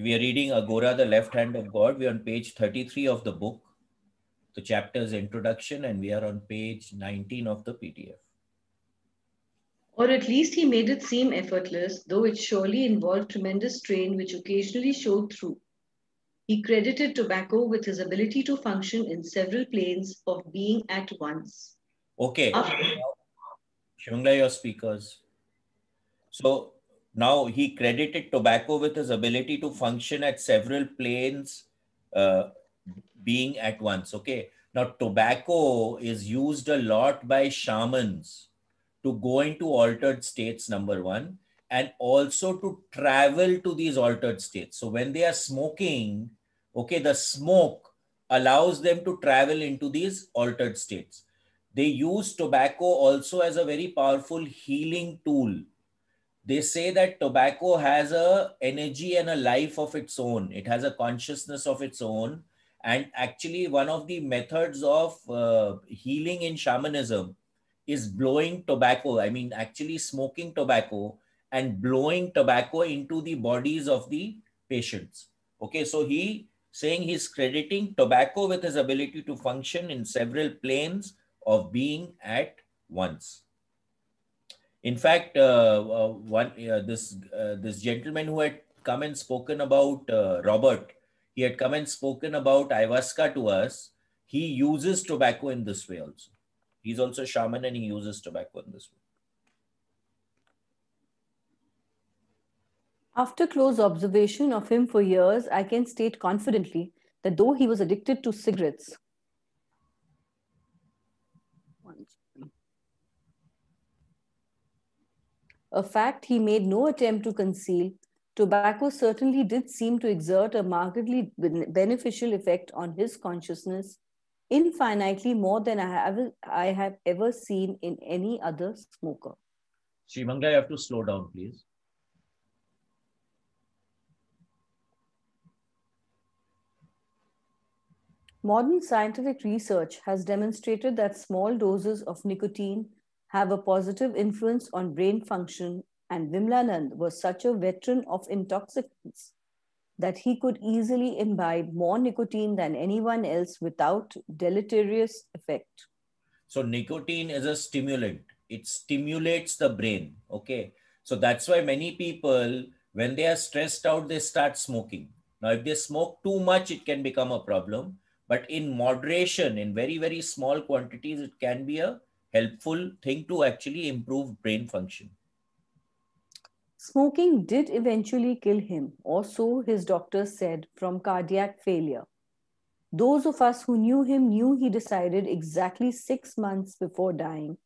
We are reading Aghora, the Left Hand of God. We are on page 33 of the book. The chapter is Introduction, and we are on page 19 of the PDF. Or at least he made it seem effortless, though it surely involved tremendous strain which occasionally showed through. He credited tobacco with his ability to function in several planes of being at once. Okay. Shivangla, your speakers. So now he credited tobacco with his ability to function at several planes being at once. Okay. Now, tobacco is used a lot by shamans to go into altered states, number one, and also to travel to these altered states. So when they are smoking, okay, the smoke allows them to travel into these altered states. They use tobacco also as a very powerful healing tool. They say that tobacco has a energy and a life of its own. It has a consciousness of its own. And actually, one of the methods of healing in shamanism is blowing tobacco. I mean, actually smoking tobacco and blowing tobacco into the bodies of the patients. Okay, so he saying he's crediting tobacco with his ability to function in several planes of being at once. In fact, this gentleman who had come and spoken about Robert, he had come and spoken about ayahuasca to us. He uses tobacco in this way also. He's also a shaman and he uses tobacco in this way. After close observation of him for years, I can state confidently that though he was addicted to cigarettes, a fact he made no attempt to conceal, tobacco certainly did seem to exert a markedly beneficial effect on his consciousness, infinitely more than I have ever seen in any other smoker. Shivangla, you have to slow down, please. Modern scientific research has demonstrated that small doses of nicotine have a positive influence on brain function, and Vimlanand was such a veteran of intoxicants that he could easily imbibe more nicotine than anyone else without deleterious effect. So nicotine is a stimulant. It stimulates the brain. Okay. So that's why many people, when they are stressed out, they start smoking. Now, if they smoke too much, it can become a problem. But in moderation, in very, very small quantities, it can be a helpful thing to actually improve brain function. Smoking did eventually kill him, or so his doctors said, from cardiac failure. Those of us who knew him knew he decided exactly 6 months before dying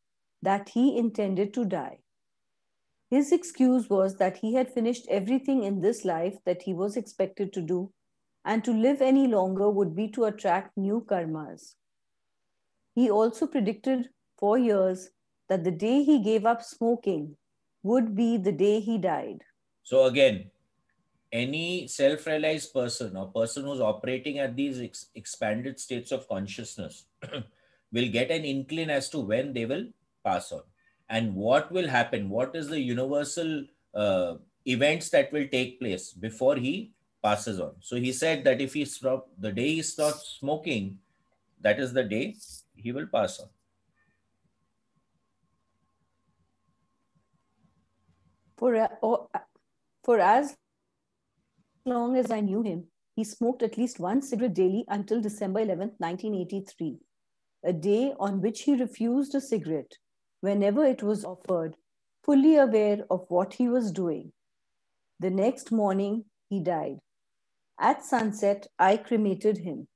that he intended to die. His excuse was that he had finished everything in this life that he was expected to do, and to live any longer would be to attract new karmas. He also predicted for years that the day he gave up smoking would be the day he died. So again, any self-realized person or person who's operating at these expanded states of consciousness will get an inkling as to when they will pass on and what will happen, what is the universal events that will take place before he passes on. So he said that if the day he stops smoking, that is the day he will pass on. For as long as I knew him, he smoked at least one cigarette daily until December 11th, 1983, a day on which he refused a cigarette whenever it was offered, fully aware of what he was doing. The next morning, he died. At sunset, I cremated him.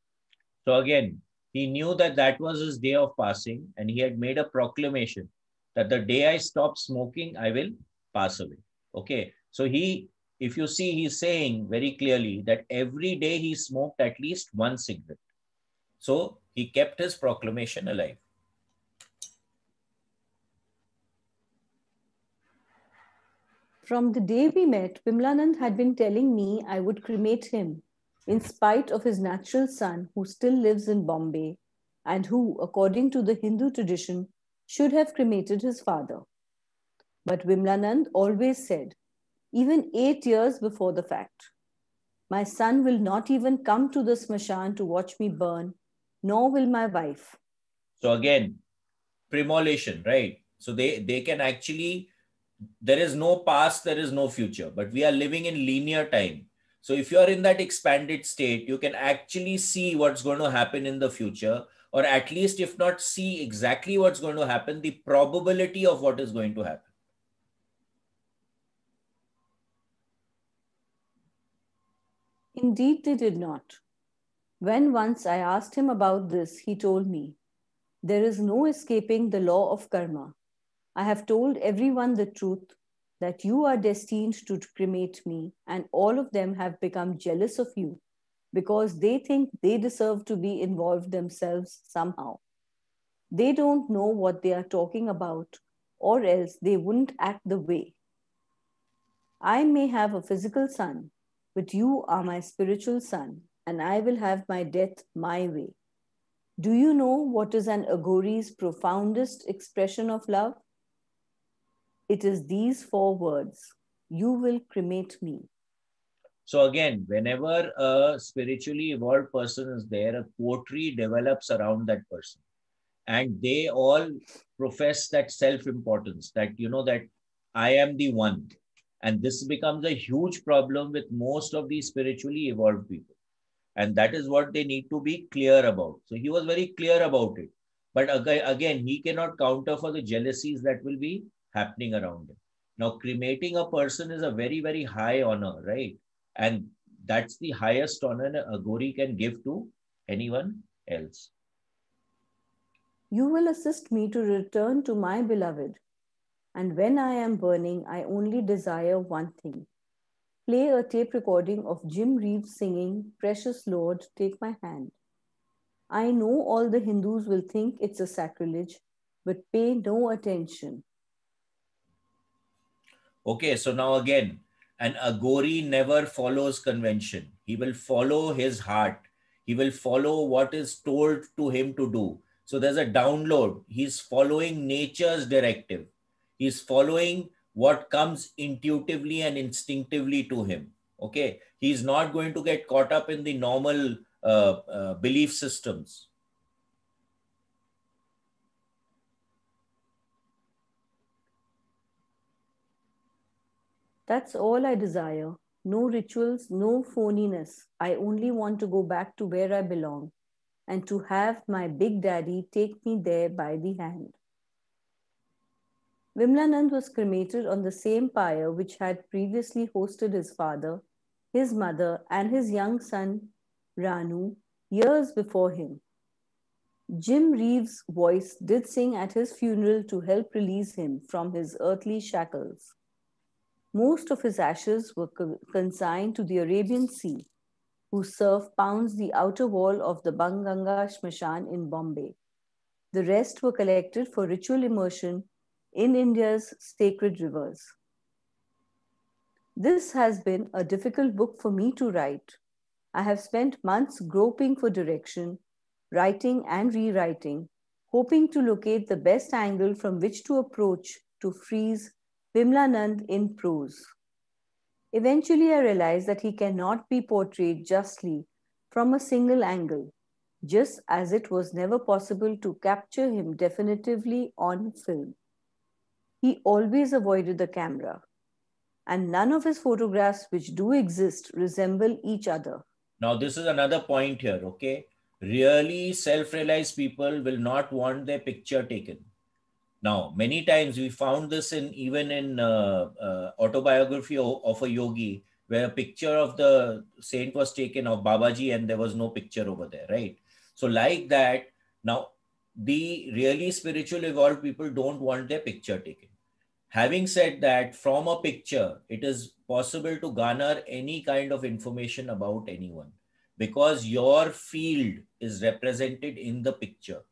So again, he knew that that was his day of passing, and he had made a proclamation that the day I stop smoking, I will pass away. Okay. So if you see, he's saying very clearly that every day he smoked at least one cigarette. So he kept his proclamation alive. From the day we met, Vimlanand had been telling me I would cremate him, in spite of his natural son, who still lives in Bombay, and who, according to the Hindu tradition, should have cremated his father. But Vimlanand always said, even 8 years before the fact, My son will not even come to the smashan to watch me burn, nor will my wife. So again, premolation, right? So they can actually, there is no past, there is no future, but we are living in linear time. So if you are in that expanded state, you can actually see what's going to happen in the future, or at least if not see exactly what's going to happen, the probability of what is going to happen. Indeed, they did not. When once I asked him about this, he told me, there is no escaping the law of karma. I have told everyone the truth that you are destined to cremate me, and all of them have become jealous of you because they think they deserve to be involved themselves somehow. They don't know what they are talking about, or else they wouldn't act the way. I may have a physical son, but you are my spiritual son, and I will have my death my way. Do you know what is an Aghori's profoundest expression of love? It is these four words: you will cremate me. So again, whenever a spiritually evolved person is there, a poetry develops around that person. And they all profess that self-importance, that, that I am the one. And this becomes a huge problem with most of these spiritually evolved people. And that is what they need to be clear about. So he was very clear about it. But again, he cannot counter for the jealousies that will be happening around him. Now, cremating a person is a very, very high honor, right? And that's the highest honor a Aghori can give to anyone else. You will assist me to return to my beloved. And when I am burning, I only desire one thing: play a tape recording of Jim Reeves singing Precious Lord, Take My Hand. I know all the Hindus will think it's a sacrilege, but pay no attention. Okay, so now again, an Aghori never follows convention. He will follow his heart. He will follow what is told to him to do. So there's a download. He's following nature's directive. He's following what comes intuitively and instinctively to him. Okay, he's not going to get caught up in the normal belief systems. That's all I desire. No rituals, no phoniness. I only want to go back to where I belong and to have my big daddy take me there by the hand. Vimlanand was cremated on the same pyre which had previously hosted his father, his mother, and his young son Ranu years before him. Jim Reeves' voice did sing at his funeral to help release him from his earthly shackles. Most of his ashes were consigned to the Arabian Sea, whose surf pounds the outer wall of the Banganga Shmashan in Bombay. The rest were collected for ritual immersion in India's sacred rivers. This has been a difficult book for me to write. I have spent months groping for direction, writing and rewriting, hoping to locate the best angle from which to approach to freeze Vimlanand in prose. Eventually, I realized that he cannot be portrayed justly from a single angle, just as it was never possible to capture him definitively on film. He always avoided the camera, and none of his photographs which do exist resemble each other. Now, this is another point here, okay? Really self-realized people will not want their picture taken. Now, many times we found this in even in autobiography of a yogi, where a picture of the saint was taken of Babaji and there was no picture over there, right? So like that, now the really spiritual evolved people don't want their picture taken. Having said that, from a picture, it is possible to garner any kind of information about anyone because your field is represented in the picture.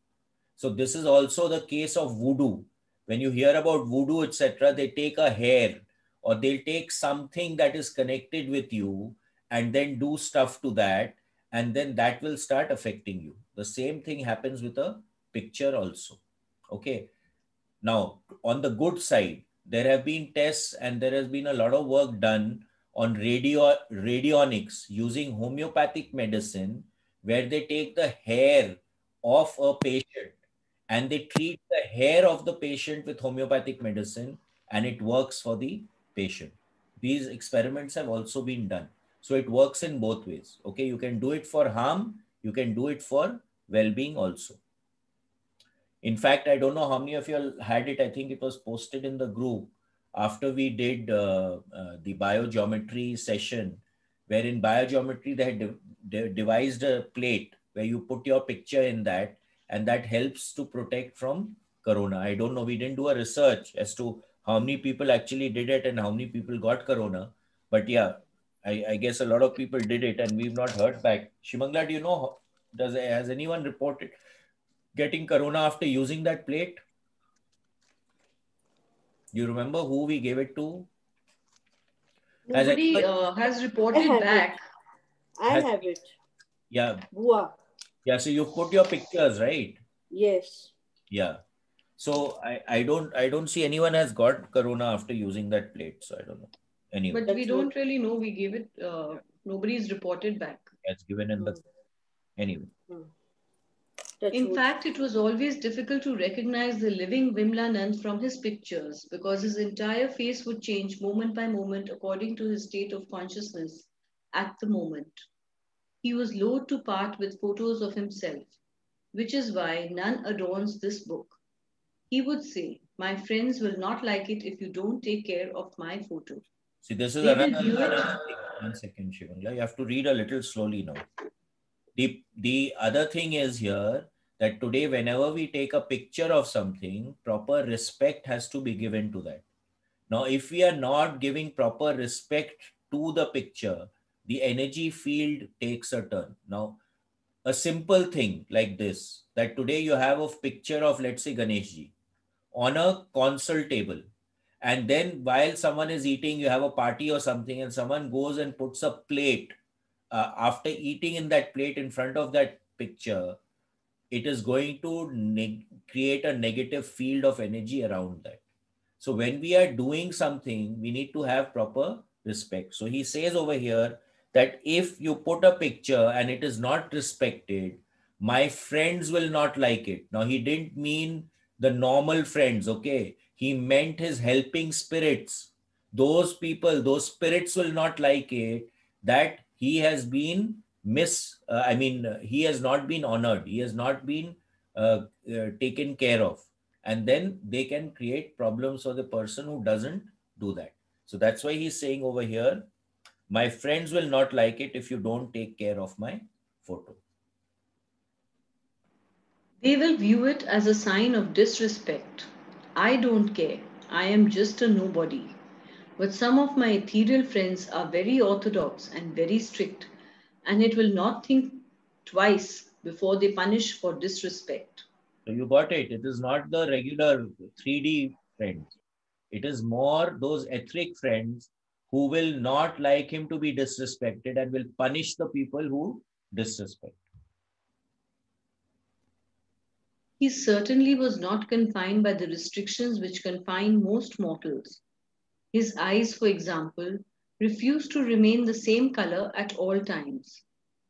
So this is also the case of voodoo. When you hear about voodoo, etc., they take a hair or they'll take something that is connected with you and then do stuff to that, and then that will start affecting you. The same thing happens with a picture also. Okay. Now, on the good side, there have been tests and there has been a lot of work done on radionics using homeopathic medicine, where they take the hair of a patient and they treat the hair of the patient with homeopathic medicine, and it works for the patient. These experiments have also been done. So it works in both ways. Okay, you can do it for harm, you can do it for well-being also. In fact, I don't know how many of you all had it. I think it was posted in the group after we did the biogeometry session, where in biogeometry they had devised a plate where you put your picture in that, and that helps to protect from corona. I don't know. We didn't do a research as to how many people actually did it and how many people got corona. But yeah, I guess a lot of people did it, and we've not heard back. Shimangla, do you know? Has anyone reported getting corona after using that plate? You remember who we gave it to? Has Nobody anyone? has I reported have it. back. I Has, have it. yeah, Bua. yeah. So you put your pictures, right? Yes. Yeah. So I don't see anyone has got corona after using that plate. So I don't know. Anyway, But we That's what. don't really know. We gave it, nobody's reported back. it's given in the Mm, anyway. mm. Touch In wood. fact, it was always difficult to recognize the living Vimlanand from his pictures because his entire face would change moment by moment according to his state of consciousness at the moment. He was loath to part with photos of himself, which is why none adorns this book. He would say, "My friends will not like it if you don't take care of my photo. See, this is They will another view it." thing. 1 second, Shivangla. You have to read a little slowly now. The other thing is here that today, whenever we take a picture of something, proper respect has to be given to that. Now, if we are not giving proper respect to the picture, the energy field takes a turn. Now, a simple thing like this, that today you have a picture of, let's say, Ganeshji on a console table. And then while someone is eating, you have a party or something, and someone goes and puts a plate after eating in that plate in front of that picture, it is going to create a negative field of energy around that. So when we are doing something, we need to have proper respect. So he says over here that if you put a picture and it is not respected, my friends will not like it. Now, he didn't mean the normal friends, okay? He meant his helping spirits. Those people, those spirits will not like it, that he has been he has not been honored. He has not been taken care of, and then they can create problems for the person who doesn't do that. So that's why he's saying over here, my friends will not like it if you don't take care of my photo. They will view it as a sign of disrespect. I don't care. I am just a nobody. But some of my ethereal friends are very orthodox and very strict, and it will not think twice before they punish for disrespect. So you got it. It is not the regular 3D friends. It is more those etheric friends who will not like him to be disrespected and will punish the people who disrespect. He certainly was not confined by the restrictions which confine most mortals. His eyes, for example, refused to remain the same color at all times.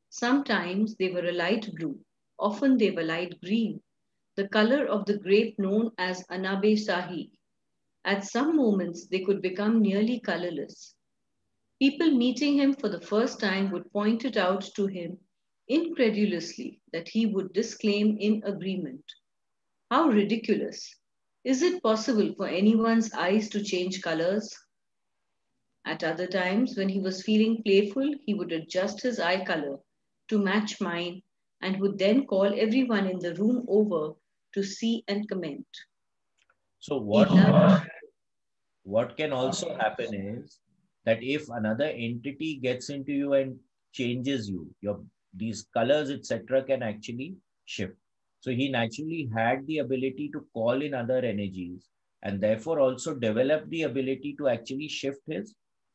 Sometimes they were a light blue, often they were light green, the color of the grape known as Anabe Sahi. At some moments, they could become nearly colorless. People meeting him for the first time would point it out to him incredulously that he would disclaim in agreement. How ridiculous! Is it possible for anyone's eyes to change colors? At other times, when he was feeling playful, he would adjust his eye color to match mine and would then call everyone in the room over to see and comment. So He loved. what can also happen is that if another entity gets into you and changes you, your these colors, etc., can actually shift. So he naturally had the ability to call in other energies, and therefore also develop the ability to actually shift his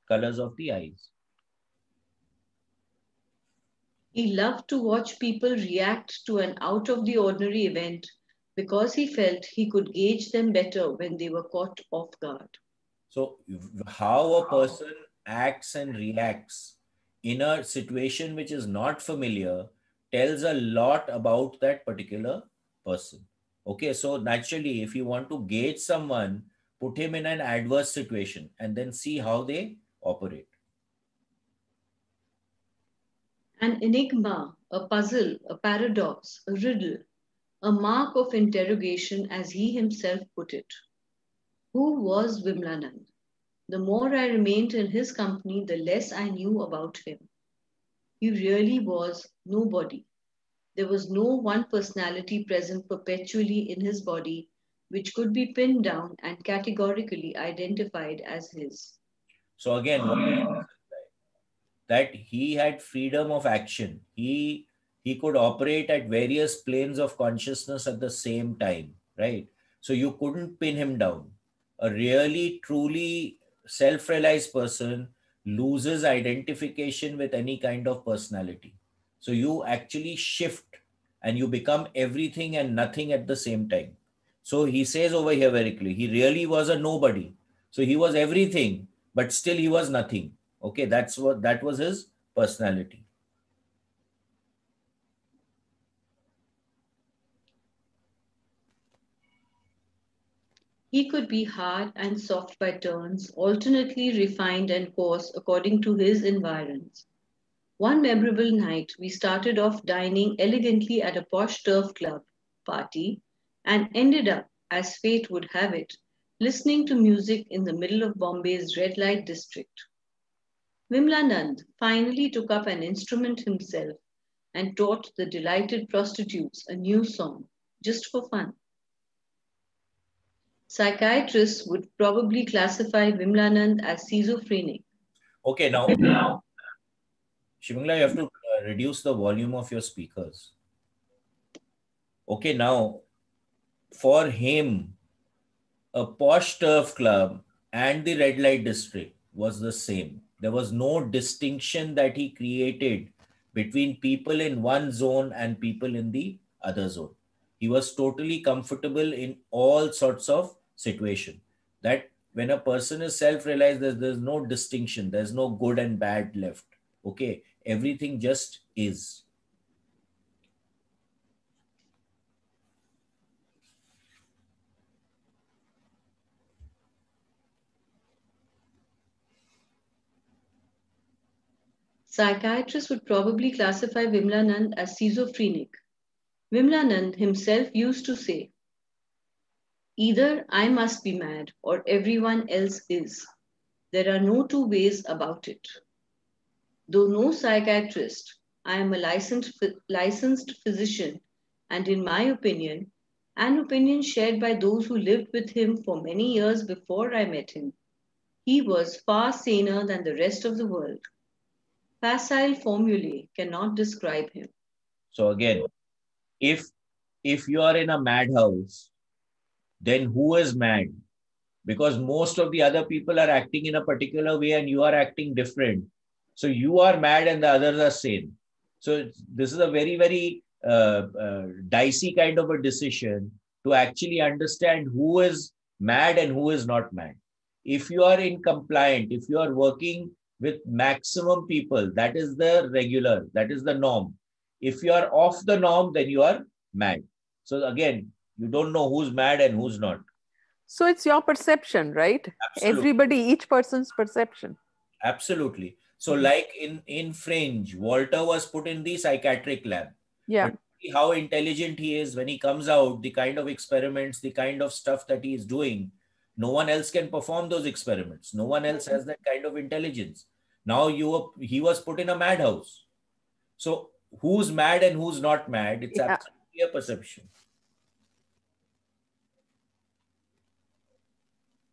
colors of the eyes. He loved to watch people react to an out of the ordinary event because he felt he could gauge them better when they were caught off guard. So how a person acts and reacts in a situation which is not familiar tells a lot about that particular person. Okay, so naturally, if you want to gauge someone, put him in an adverse situation and then see how they operate. An enigma, a puzzle, a paradox, a riddle, a mark of interrogation, as he himself put it. Who was Vimlanand? The more I remained in his company, the less I knew about him. He really was nobody. There was no one personality present perpetually in his body which could be pinned down and categorically identified as his. So again, what that he had freedom of action. He could operate at various planes of consciousness at the same time, right? So you couldn't pin him down. A really truly self-realized person loses identification with any kind of personality. So you actually shift and you become everything and nothing at the same time. So he says over here very clearly, he really was a nobody. So he was everything, but still he was nothing. Okay, that was his personality. He could be hard and soft by turns, alternately refined and coarse according to his environs. One memorable night, we started off dining elegantly at a posh turf club party and ended up, as fate would have it, listening to music in the middle of Bombay's red light district. Vimlanand finally took up an instrument himself and taught the delighted prostitutes a new song, just for fun. Psychiatrists would probably classify Vimlanand as schizophrenic. Okay, now Shivangla, you have to reduce the volume of your speakers. Okay, now for him, a posh turf club and the red light district was the same. There was no distinction that he created between people in one zone and people in the other zone. He was totally comfortable in all sorts of situation. That when a person is self-realized, there's no distinction. There's no good and bad left. Okay, everything just is. Psychiatrists would probably classify Vimlanand as schizophrenic. Vimlanand himself used to say, either I must be mad or everyone else is. There are no two ways about it. Though no psychiatrist, I am a licensed physician, and in my opinion, an opinion shared by those who lived with him for many years before I met him, he was far saner than the rest of the world. Facile formulae cannot describe him. So again, if you are in a madhouse, then who is mad? Because most of the other people are acting in a particular way and you are acting different. So you are mad and the others are sane. So this is a very, very dicey kind of a decision to actually understand who is mad and who is not mad. If you are in compliant, if you are working with maximum people, that is the regular, that is the norm. If you are off the norm, then you are mad. So again, you don't know who's mad and who's not. So it's your perception, right? Absolutely. Everybody, each person's perception. Absolutely. So like in Fringe, Walter was put in the psychiatric lab. Yeah. But see how intelligent he is when he comes out, the kind of experiments, the kind of stuff that he is doing. No one else can perform those experiments. No one else has that kind of intelligence. Now he was put in a madhouse. So who's mad and who's not mad? It's Yeah. absolutely a perception.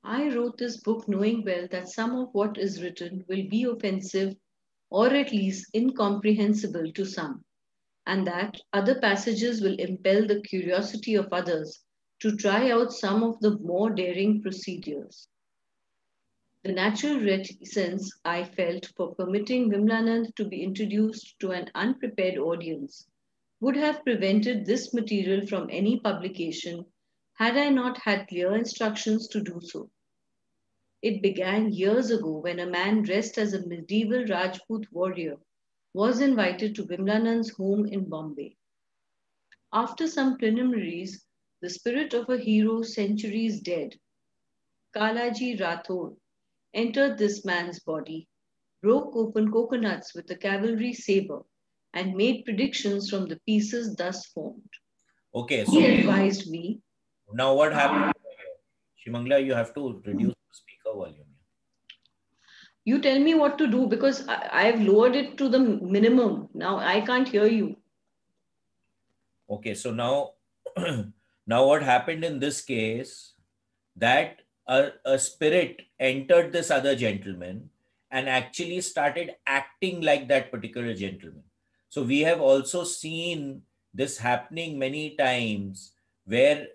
I wrote this book knowing well that some of what is written will be offensive or at least incomprehensible to some, and that other passages will impel the curiosity of others to try out some of the more daring procedures. The natural reticence I felt for permitting Vimlanand to be introduced to an unprepared audience would have prevented this material from any publication had I not had clear instructions to do so. It began years ago when a man dressed as a medieval Rajput warrior was invited to Vimlanand's home in Bombay. After some preliminaries, the spirit of a hero centuries dead, Kalaji Rathod, entered this man's body, broke open coconuts with a cavalry saber, and made predictions from the pieces thus formed. Okay, He so advised me. now what happened here? Shimangla, you have to reduce the speaker volume. You tell me what to do because I've lowered it to the minimum. Now I can't hear you. Okay, so now, now what happened in this case, that a spirit entered this other gentleman and actually started acting like that particular gentleman. So we have also seen this happening many times where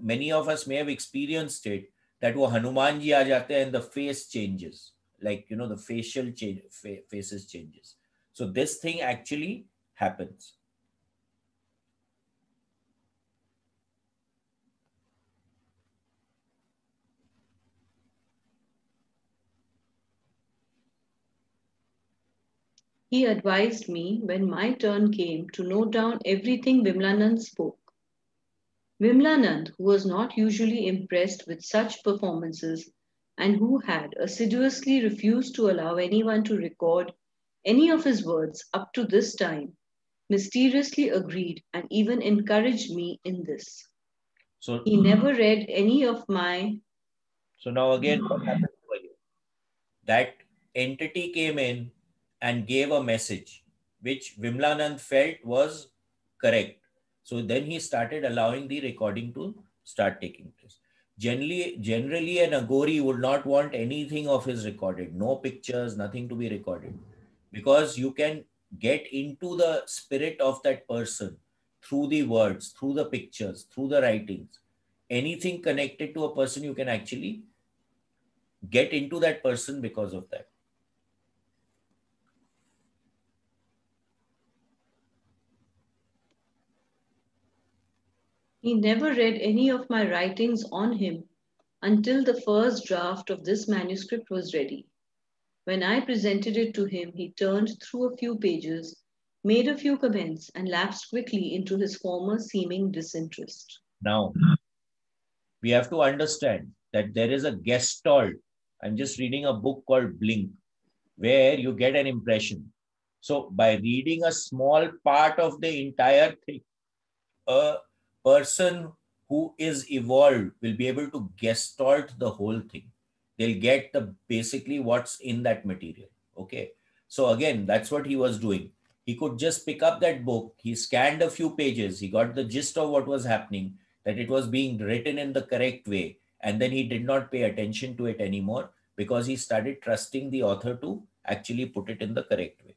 many of us may have experienced it, that wo Hanuman ji aa jate hain and the face changes, like, you know, the facial change, faces changes. So this thing actually happens. He advised me when my turn came to note down everything Vimlanand spoke. Vimlanand, who was not usually impressed with such performances and who had assiduously refused to allow anyone to record any of his words up to this time, mysteriously agreed and even encouraged me in this. So, He never read any of my. so now again, what happened for you? That entity came in and gave a message which Vimlanand felt was correct. So then he started allowing the recording to start taking place. Generally, an Aghori would not want anything of his recorded, no pictures, nothing to be recorded, because you can get into the spirit of that person through the words, through the pictures, through the writings. Anything connected to a person, you can actually get into that person because of that. He never read any of my writings on him until the first draft of this manuscript was ready. When I presented it to him, he turned through a few pages, made a few comments, and lapsed quickly into his former seeming disinterest. Now, we have to understand that there is a gestalt. I'm just reading a book called Blink, where you get an impression. So, by reading a small part of the entire thing, a person who is evolved will be able to gestalt the whole thing. They'll get the basically what's in that material. Okay. So again, that's what he was doing. He could just pick up that book. He scanned a few pages. He got the gist of what was happening, that it was being written in the correct way. And then he did not pay attention to it anymore because he started trusting the author to actually put it in the correct way.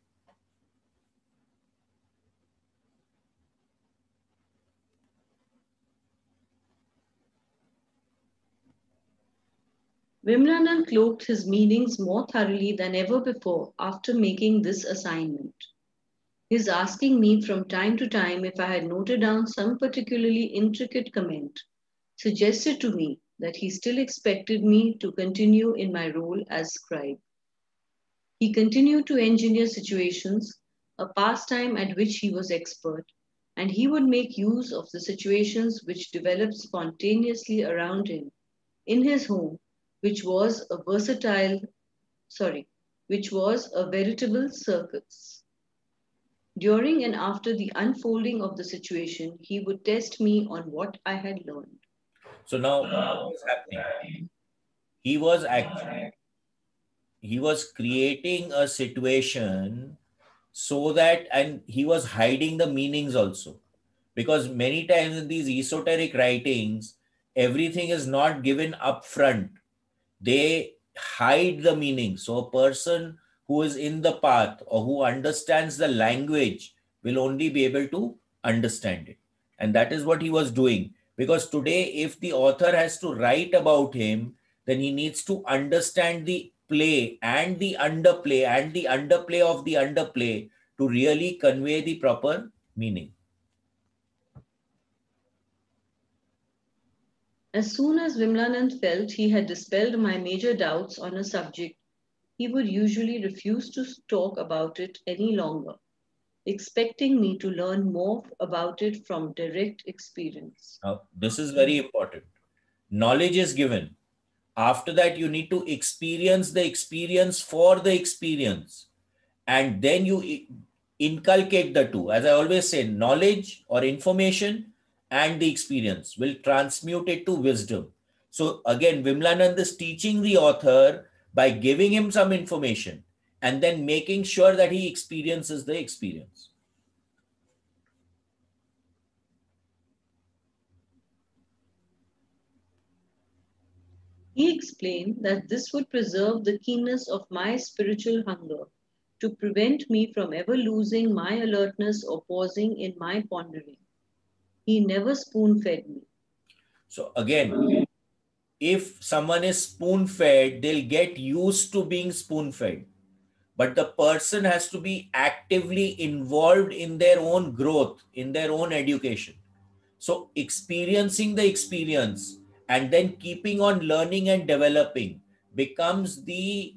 Vimlanand cloaked his meanings more thoroughly than ever before after making this assignment. His asking me from time to time if I had noted down some particularly intricate comment suggested to me that he still expected me to continue in my role as scribe. He continued to engineer situations, a pastime at which he was expert, and he would make use of the situations which developed spontaneously around him in his home, which was a which was a veritable circus. During and after the unfolding of the situation, he would test me on what I had learned. So now what was happening? He was actually he was creating a situation so that, and he was hiding the meanings also, because many times in these esoteric writings everything is not given up front. They hide the meaning, so a person who is in the path or who understands the language will only be able to understand it. And that is what he was doing, because today if the author has to write about him, then he needs to understand the play and the underplay and the underplay of the underplay to really convey the proper meaning. As soon as Vimlanand felt he had dispelled my major doubts on a subject, he would usually refuse to talk about it any longer, expecting me to learn more about it from direct experience. Now, this is very important. Knowledge is given. After that, you need to experience the experience for the experience. And then you inculcate the two. As I always say, knowledge or information and the experience will transmute it to wisdom. So again, Vimlanand is teaching the author by giving him some information and then making sure that he experiences the experience. He explained that this would preserve the keenness of my spiritual hunger to prevent me from ever losing my alertness or pausing in my pondering. He never spoon fed me. So again, if someone is spoon fed, they'll get used to being spoon fed. But the person has to be actively involved in their own growth, in their own education. So experiencing the experience and then keeping on learning and developing becomes the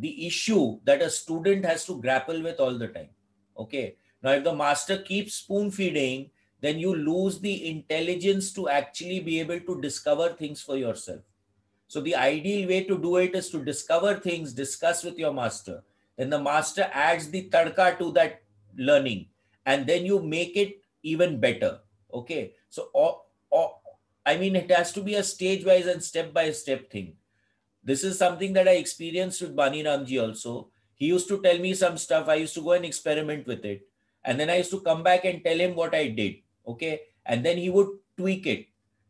issue that a student has to grapple with all the time. Okay. Now, if the master keeps spoon feeding, then you lose the intelligence to actually be able to discover things for yourself. So the ideal way to do it is to discover things, discuss with your master. Then the master adds the tadka to that learning, and then you make it even better. Okay. So, I mean, it has to be a stage wise and step by step thing. This is something that I experienced with Bani Ramji also. He used to tell me some stuff. I used to go and experiment with it. And then I used to come back and tell him what I did. Okay. And then he would tweak it.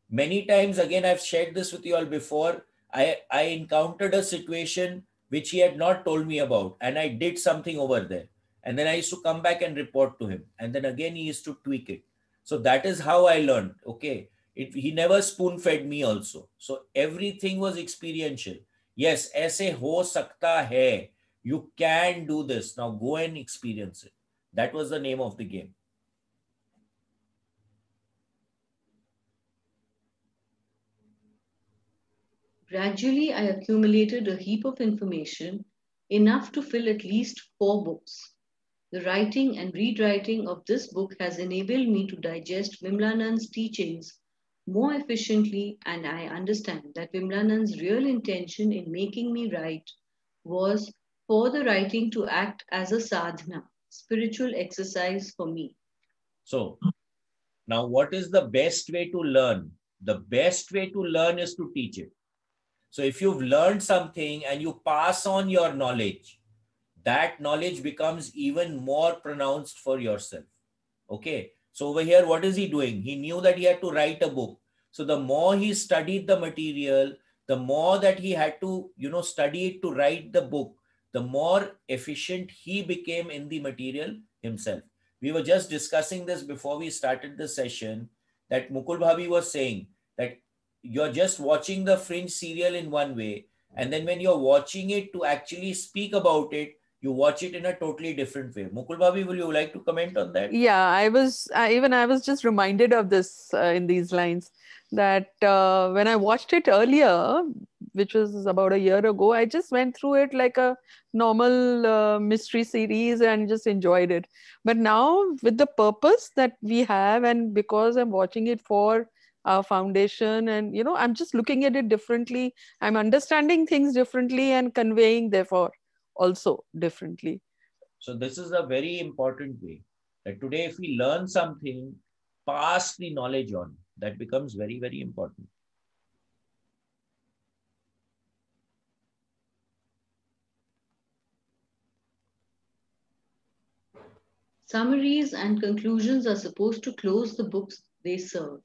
Many times, again, I've shared this with you all before. I encountered a situation which he had not told me about, and I did something over there. And then I used to come back and report to him. And then again, he used to tweak it. So that is how I learned. Okay. He never spoon fed me also. So everything was experiential. Yes, aise ho sakta hai. You can do this. Now go and experience it. That was the name of the game. Gradually, I accumulated a heap of information, enough to fill at least 4 books. The writing and rewriting of this book has enabled me to digest Vimlanand's teachings more efficiently, and I understand that Vimlanand's real intention in making me write was for the writing to act as a sadhana, spiritual exercise for me. So now what is the best way to learn? The best way to learn is to teach it. So if you've learned something and you pass on your knowledge, that knowledge becomes even more pronounced for yourself. Okay. So over here, what is he doing? He knew that he had to write a book. So the more he studied the material, the more that he had to, study it to write the book, the more efficient he became in the material himself. We were just discussing this before we started the session, that Mukul Bhabi was saying that you're just watching the Fringe serial in one way. And then when you're watching it to actually speak about it, you watch it in a totally different way. Mukul Bhabi, will you like to comment on that? Yeah, I was just reminded of this in these lines, that when I watched it earlier, which was about a year ago, I just went through it like a normal mystery series and just enjoyed it. But now, with the purpose that we have, and because I'm watching it for our foundation, and I'm just looking at it differently, I'm understanding things differently and conveying therefore also differently. So this is a very important way, that today if we learn something, pass the knowledge on. That becomes very, very important. Summaries and conclusions are supposed to close the books they serve,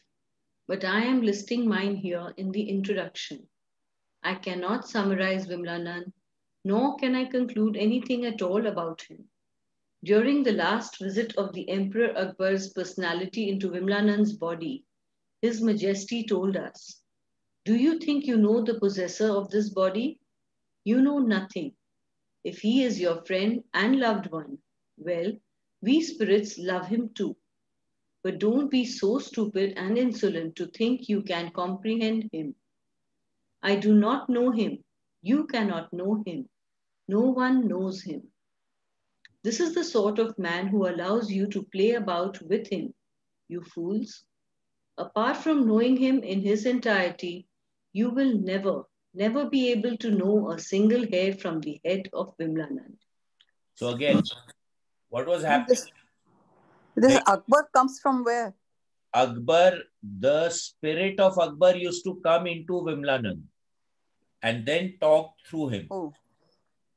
but I am listing mine here in the introduction. I cannot summarize Vimlanand, nor can I conclude anything at all about him. During the last visit of the Emperor Akbar's personality into Vimlanand's body, His Majesty told us, "Do you think you know the possessor of this body? You know nothing. If he is your friend and loved one, well, we spirits love him too. but don't be so stupid and insolent to think you can comprehend him. I do not know him. You cannot know him. No one knows him. This is the sort of man who allows you to play about with him, you fools. Apart from knowing him in his entirety, you will never be able to know a single hair from the head of Vimlanand. So again, what was And happening? this When Akbar comes from where? Akbar, the spirit of Akbar used to come into Vimlanand and then talk through him. Oh.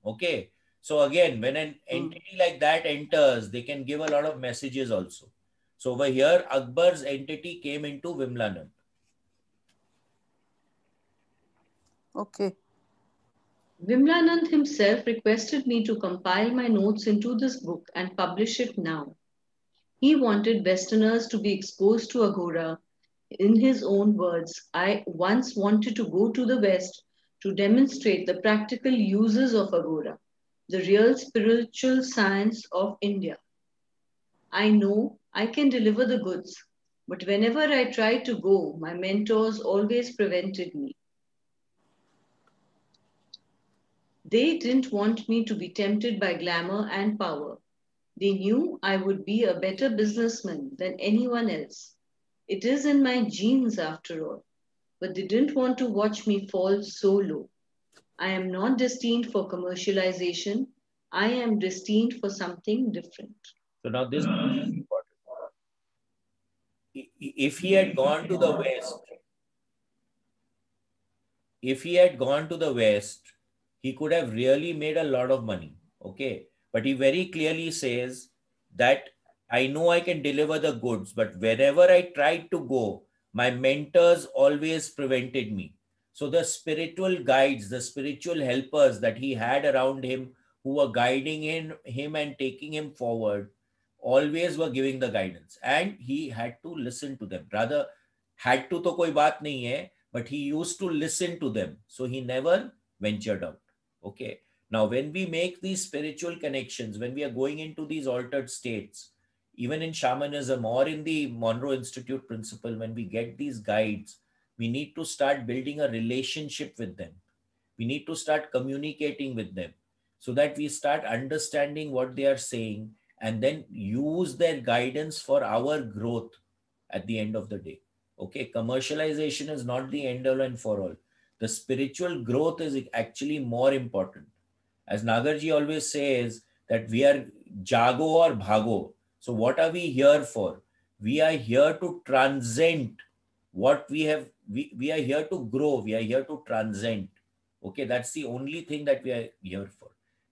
Okay. So again, when an entity like that enters, they can give a lot of messages also. So over here, Akbar's entity came into Vimlanand. Okay. Vimlanand himself requested me to compile my notes into this book and publish it now. He wanted Westerners to be exposed to Aghora. In his own words, I once wanted to go to the West to demonstrate the practical uses of Aghora, the real spiritual science of India. I know I can deliver the goods, but whenever I tried to go, my mentors always prevented me. They didn't want me to be tempted by glamour and power. They knew I would be a better businessman than anyone else. It is in my genes after all, but they didn't want to watch me fall so low. I am not destined for commercialization. I am destined for something different. So now this is important. If he had gone to the West, if he had gone to the West, he could have really made a lot of money. Okay. But he very clearly says that I know I can deliver the goods, but wherever I tried to go, my mentors always prevented me. So the spiritual guides, the spiritual helpers that he had around him who were guiding him and taking him forward always were giving the guidance. And he had to listen to them. Rather, had to to koi baat nahi hai, but he used to listen to them. So he never ventured out. Okay. Now, when we make these spiritual connections, when we are going into these altered states, even in shamanism or in the Monroe Institute principle, when we get these guides, we need to start building a relationship with them. We need to start communicating with them so that we start understanding what they are saying and then use their guidance for our growth at the end of the day. Okay, commercialization is not the end all and for all. The spiritual growth is actually more important. As Nagarji always says, that we are jago or bhago. So, what are we here for? We are here to transcend what we have. We are here to grow. We are here to transcend. Okay, that's the only thing that we are here for.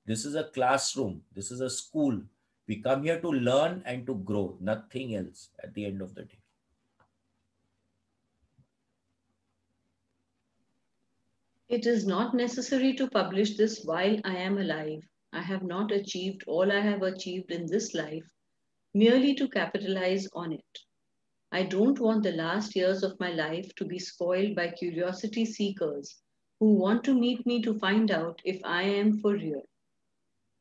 This is a classroom. This is a school. We come here to learn and to grow, nothing else at the end of the day. It is not necessary to publish this while I am alive. I have not achieved all I have achieved in this life merely to capitalize on it. I don't want the last years of my life to be spoiled by curiosity seekers who want to meet me to find out if I am for real.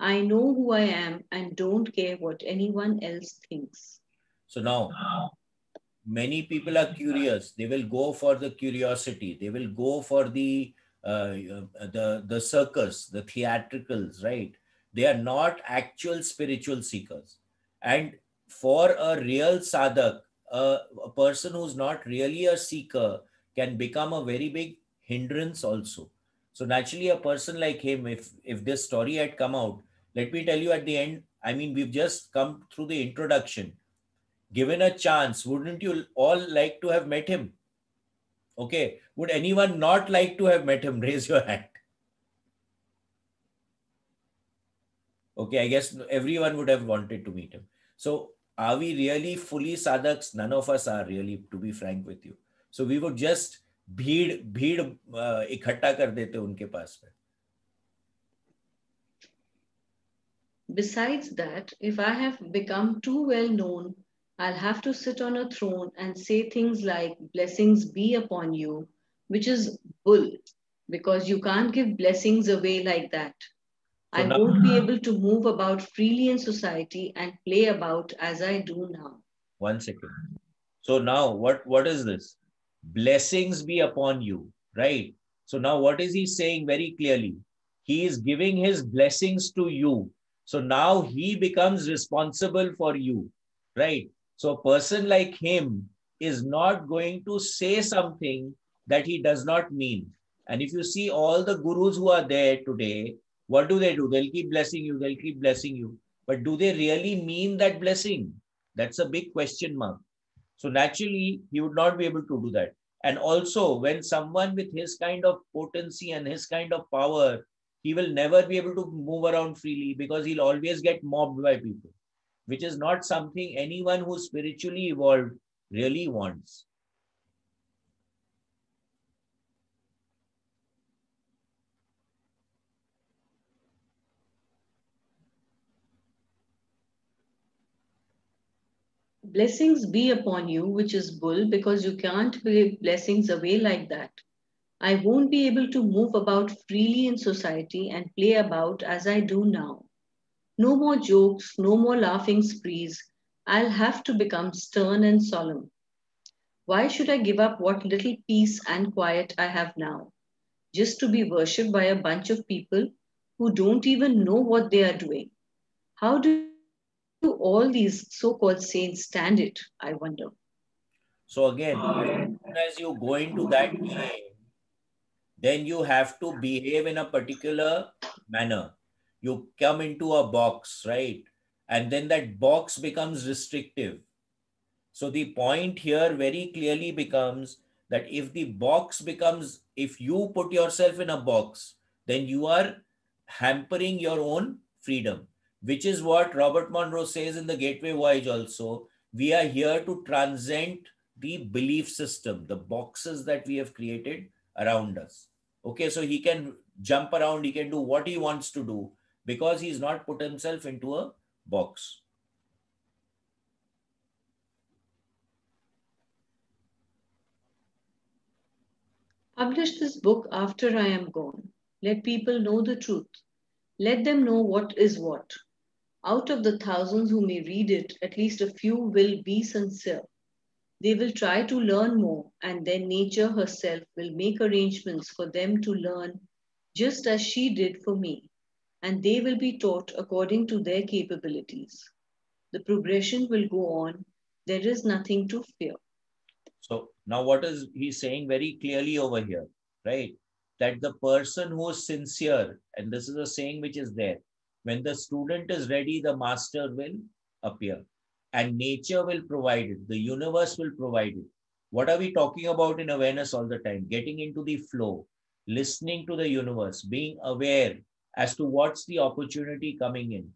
I know who I am and don't care what anyone else thinks. So now, many people are curious. They will go for the curiosity. They will go for the circus, the theatricals, right? They are not actual spiritual seekers. And for a real sadhak, a person who's not really a seeker can become a very big hindrance also. So naturally, a person like him, if this story had come out, let me tell you at the end. I mean, we've just come through the introduction. Given a chance, wouldn't you all like to have met him? Okay. Would anyone not like to have met him? Raise your hand. Okay. I guess everyone would have wanted to meet him. So are we really fully sadhaks? None of us are really, to be frank with you. So we would just भीड़ इकट्ठा कर देते उनके पास में. Besides that, if I have become too well known, I'll have to sit on a throne and say things like, blessings be upon you, which is bull, because you can't give blessings away like that. So I now, won't be able to move about freely in society and play about as I do now. 1 second. So now what is this? Blessings be upon you, right? So now what is he saying very clearly? He is giving his blessings to you. So now he becomes responsible for you, right? So a person like him is not going to say something that he does not mean. And if you see all the gurus who are there today, what do? They'll keep blessing you, they'll keep blessing you. But do they really mean that blessing? That's a big question mark. So naturally, he would not be able to do that. And also, when someone with his kind of potency and his kind of power, he will never be able to move around freely because he'll always get mobbed by people, which is not something anyone who's spiritually evolved really wants. Blessings be upon you, which is bull, because you can't give blessings away like that. I won't be able to move about freely in society and play about as I do now. No more jokes, no more laughing sprees. I'll have to become stern and solemn. Why should I give up what little peace and quiet I have now, just to be worshipped by a bunch of people who don't even know what they are doing? How do all these so called saints stand it, I wonder? So again, as soon as you go into that game, then you have to behave in a particular manner. You come into a box, right? And then that box becomes restrictive. So the point here very clearly becomes that if you put yourself in a box, then you are hampering your own freedom, which is what Robert Monroe says in the Gateway Voyage also. We are here to transcend the belief system, the boxes that we have created around us. Okay, so he can jump around, he can do what he wants to do because he's not put himself into a box. Publish this book after I am gone. Let people know the truth. Let them know what is what. Out of the thousands who may read it, at least a few will be sincere. They will try to learn more, and then nature herself will make arrangements for them to learn just as she did for me, and they will be taught according to their capabilities. The progression will go on. There is nothing to fear. So now what is he saying very clearly over here, right? That the person who is sincere, and this is a saying which is there, when the student is ready, the master will appear and nature will provide it. The universe will provide it. What are we talking about in awareness all the time? Getting into the flow, listening to the universe, being aware as to what's the opportunity coming in.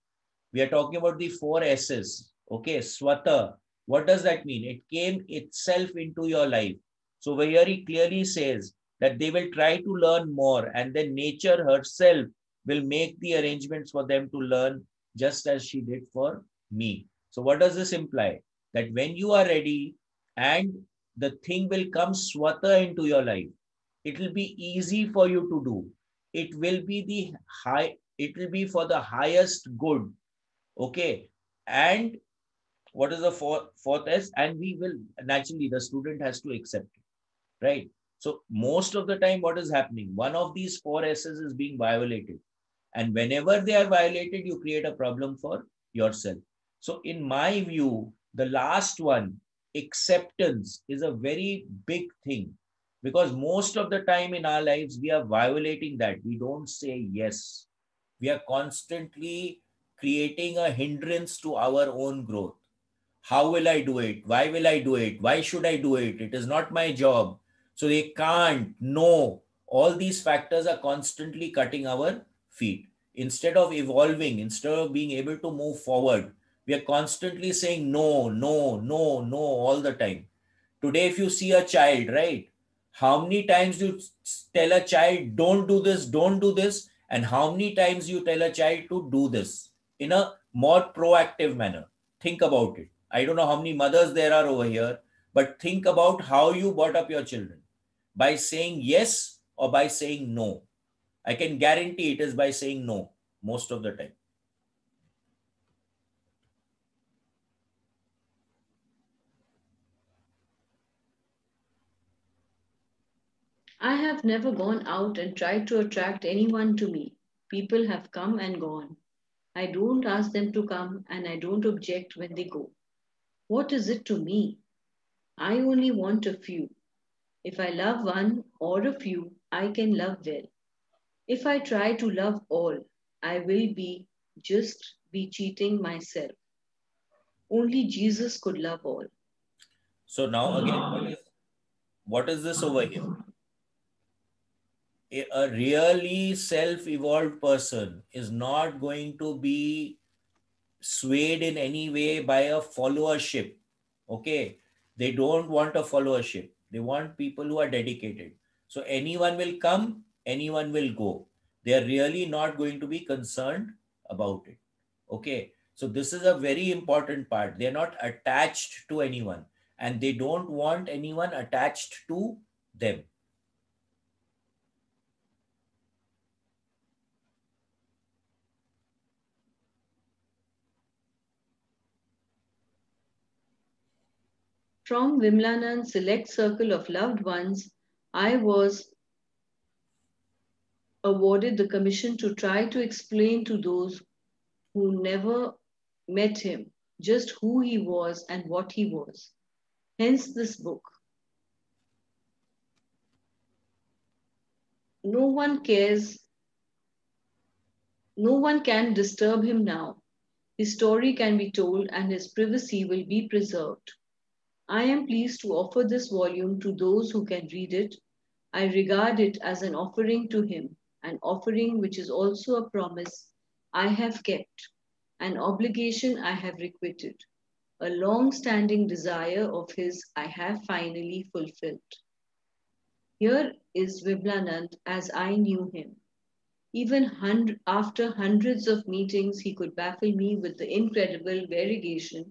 We are talking about the 4 S's. Okay, Swata. What does that mean? It came itself into your life. So where he clearly says that they will try to learn more and then nature herself will make the arrangements for them to learn just as she did for me. So what does this imply? That when you are ready and the thing will come Swata into your life, it will be easy for you to do. It will be it will be for the highest good. Okay. And what is the fourth S? And we will naturally, the student has to accept it, right? So most of the time, what is happening? One of these 4 S's is being violated. And whenever they are violated, you create a problem for yourself. So in my view, the last one, acceptance, is a very big thing because most of the time in our lives, we are violating that. We don't say yes. We are constantly creating a hindrance to our own growth. How will I do it? Why will I do it? Why should I do it? It is not my job. So they can't, no. All these factors are constantly cutting our feet. Instead of evolving, instead of being able to move forward, we are constantly saying no, no, no, no all the time. Today, if you see a child, right? How many times you tell a child, don't do this, and how many times you tell a child to do this in a more proactive manner? Think about it. I don't know how many mothers there are over here, but think about how you brought up your children by saying yes or by saying no. I can guarantee it is by saying no most of the time. I have never gone out and tried to attract anyone to me. People have come and gone. I don't ask them to come and I don't object when they go. What is it to me? I only want a few. If I love one or a few, I can love well. If I try to love all, I will just be cheating myself. Only Jesus could love all. So now again, what is this over here? A really self-evolved person is not going to be swayed in any way by a followership. Okay. They don't want a followership. They want people who are dedicated. So anyone will come, anyone will go. They are really not going to be concerned about it. Okay. So this is a very important part. They're not attached to anyone and they don't want anyone attached to them. From Vimlanand's select circle of loved ones, I was awarded the commission to try to explain to those who never met him just who he was and what he was. Hence this book. No one cares, no one can disturb him now. His story can be told and his privacy will be preserved. I am pleased to offer this volume to those who can read it. I regard it as an offering to him, an offering which is also a promise I have kept, an obligation I have requited, a long-standing desire of his I have finally fulfilled. Here is Viblanand as I knew him. Even after hundreds of meetings, he could baffle me with the incredible variegation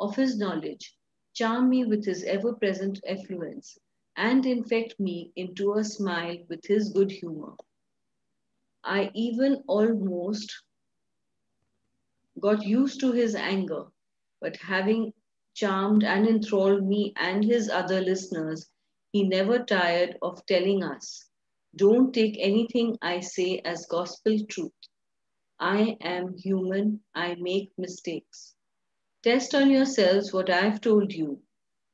of his knowledge, charm me with his ever present affluence, and infect me into a smile with his good humor. I even almost got used to his anger, but having charmed and enthralled me and his other listeners, he never tired of telling us, don't take anything I say as gospel truth. I am human, I make mistakes. Test on yourselves what I've told you.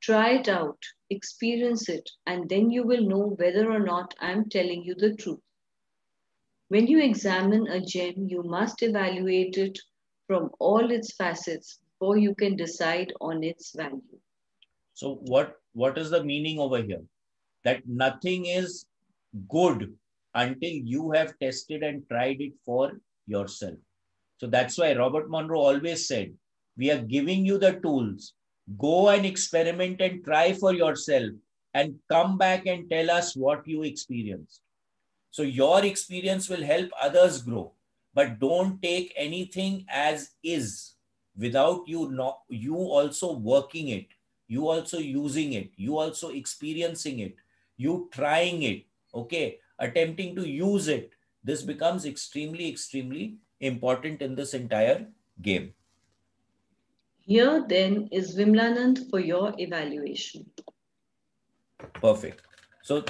Try it out, experience it, and then you will know whether or not I'm telling you the truth. When you examine a gem, you must evaluate it from all its facets before you can decide on its value. So what is the meaning over here? That nothing is good until you have tested and tried it for yourself. So that's why Robert Monroe always said, we are giving you the tools. Go and experiment and try for yourself and come back and tell us what you experienced. So your experience will help others grow, but don't take anything as is without you also working it, you also using it, you also experiencing it, you trying it, okay, attempting to use it. This becomes extremely, extremely important in this entire game. Here then is Vimlanand for your evaluation. Perfect. So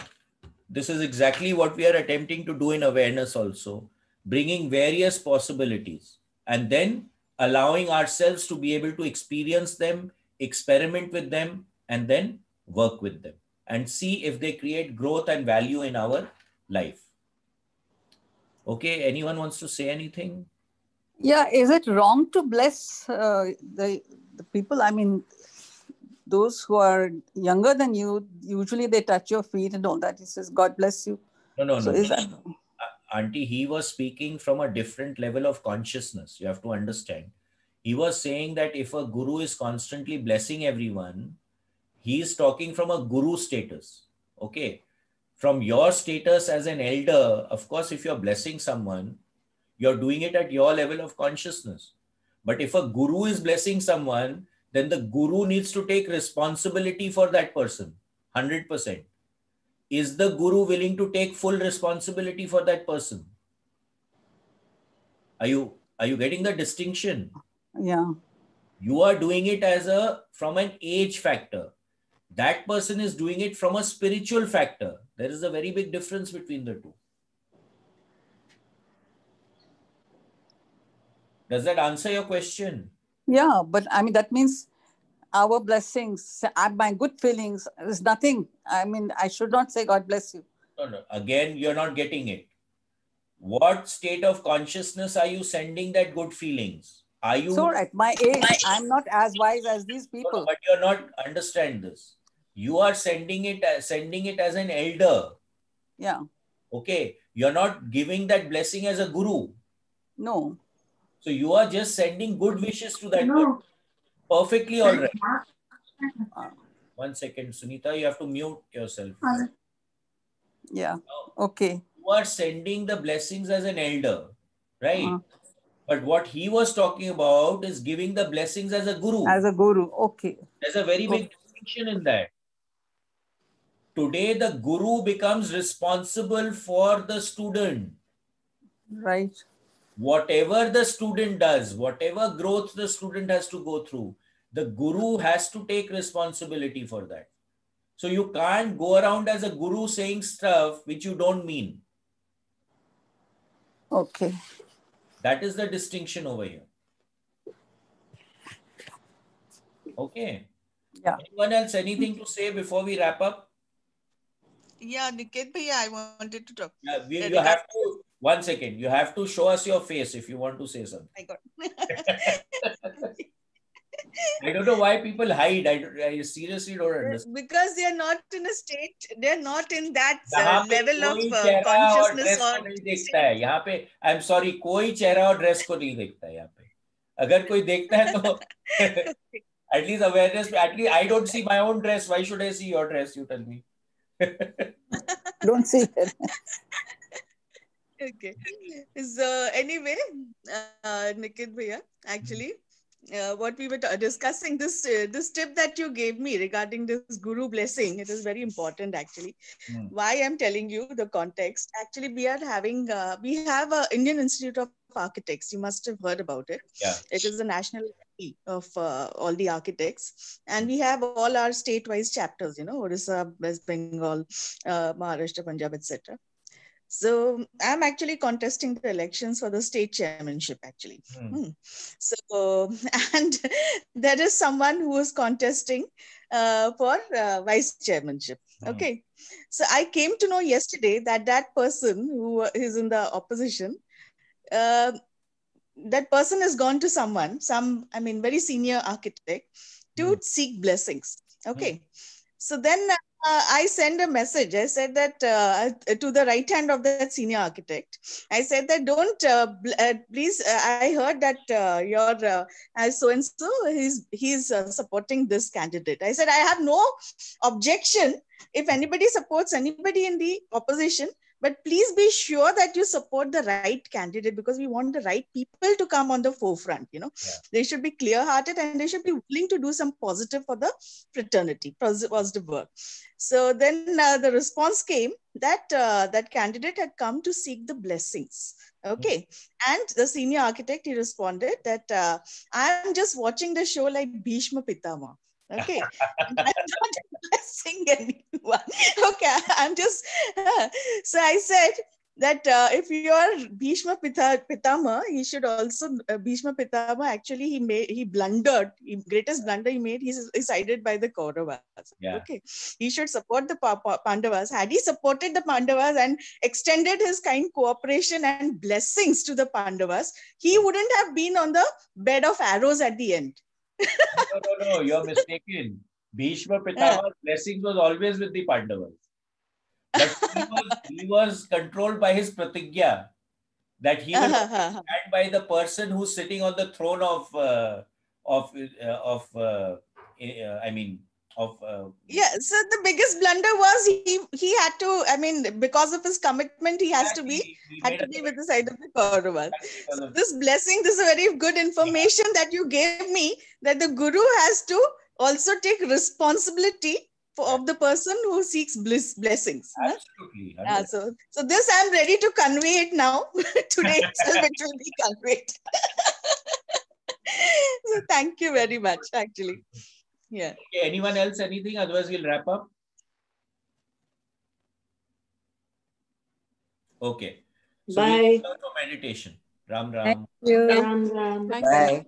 this is exactly what we are attempting to do in awareness also, bringing various possibilities and then allowing ourselves to be able to experience them, experiment with them, and then work with them and see if they create growth and value in our life. Okay, anyone wants to say anything? Yeah, is it wrong to bless the people? I mean, those who are younger than you, usually they touch your feet and all that. He says, God bless you. No. So is that... Auntie, he was speaking from a different level of consciousness. You have to understand. He was saying that if a guru is constantly blessing everyone, he is talking from a guru status. Okay. From your status as an elder, of course, if you're blessing someone, you're doing it at your level of consciousness. But if a guru is blessing someone, then the guru needs to take responsibility for that person, 100%. Is the guru willing to take full responsibility for that person? Are you getting the distinction? Yeah. You are doing it as from an age factor. That person is doing it from a spiritual factor. There is a very big difference between the two. Does that answer your question? Yeah, but I mean, that means our blessings, my good feelings, is nothing. I mean, I should not say God bless you. No, no. Again, you're not getting it. What state of consciousness are you sending that good feelings? Are you... So at my age, I'm not as wise as these No, no, people. but you're not... Understand this. You are sending it as an elder. Yeah. Okay. You're not giving that blessing as a guru. No. So you are just sending good wishes to that person. Perfectly all right. One second, Sunita, you have to mute yourself. Yeah. Okay. You are sending the blessings as an elder, right? But what he was talking about is giving the blessings as a guru. As a guru. Okay. There's a very big distinction in that. Today, the guru becomes responsible for the student. Right. Whatever the student does, whatever growth the student has to go through, the guru has to take responsibility for that. So you can't go around as a guru saying stuff which you don't mean. Okay. That is the distinction over here. Okay. Yeah. Anyone else, anything to say before we wrap up? Yeah, Niket bhaiya, I wanted to talk. Yeah, you have to, 1 second, you have to show us your face if you want to say something. I got I don't know why people hide. I seriously don't understand. because they are not in a state, they are not in that यहाँ पे level of कोई चेहरा और consciousness dress or को नहीं देखता है यहाँ पे. आई एम सॉरी, कोई चेहरा और ड्रेस को नहीं देखता है यहाँ पे. अगर कोई देखता है तो at least awareness, at least I don't see my own dress. Why should I see your dress? You tell me. Don't see it. Okay. So anyway, Niket bhaiya, actually, what we were discussing, this tip that you gave me regarding this guru blessing, it is very important actually. Why I'm telling you the context. Actually, we are having we have a Indian Institute of Architects. You must have heard about it. Yeah. It is a national body of all the architects, and we have all our state-wise chapters. You know, Odisha, West Bengal, Maharashtra, Punjab, etc. So I'm actually contesting the elections for the state chairmanship, actually. So, and there is someone who is contesting for vice chairmanship. Okay. So I came to know yesterday that that person who is in the opposition, that person has gone to someone, very senior architect, to seek blessings. Okay. So then I send a message. I said that to the right hand of that senior architect, I said that don't, please, I heard that your so-and-so, he's supporting this candidate. I said, I have no objection if anybody supports anybody in the opposition, but please be sure that you support the right candidate, because we want the right people to come on the forefront. You know, they should be clear-hearted and they should be willing to do some positive for the fraternity, positive work. So then the response came that that candidate had come to seek the blessings. Okay. And the senior architect, he responded that I'm just watching the show like Bhishma Pitama. Okay. I'm not blessing anyone. Okay. I'm just, so I said that if you are Bhishma Pitama, he should also, Bhishma Pitama, actually he blundered, greatest blunder he made, he's decided by the Kauravas. Yeah. Okay. He should support the Pandavas. Had he supported the Pandavas and extended his kind cooperation and blessings to the Pandavas, he wouldn't have been on the bed of arrows at the end. No, you're mistaken. Bhishma Pitama's blessings was always with the Pandavas. But he was controlled by his pratigya, that he will stand by the person who's sitting on the throne of yeah. So the biggest blunder was he had to, because of his commitment, he has to be with the side of the Kauravas. So this blessing, this is a very good information that you gave me, that the guru has to also take responsibility of the person who seeks blessings. Absolutely. So this I'm ready to convey it now. Today itself it will be conveyed. So thank you very much, actually. Yeah. Okay, anyone else, anything? Otherwise, we'll wrap up. Okay. So Bye. we'll start for meditation. Ram Thank Ram. you. Ram Ram. Thank you. Bye.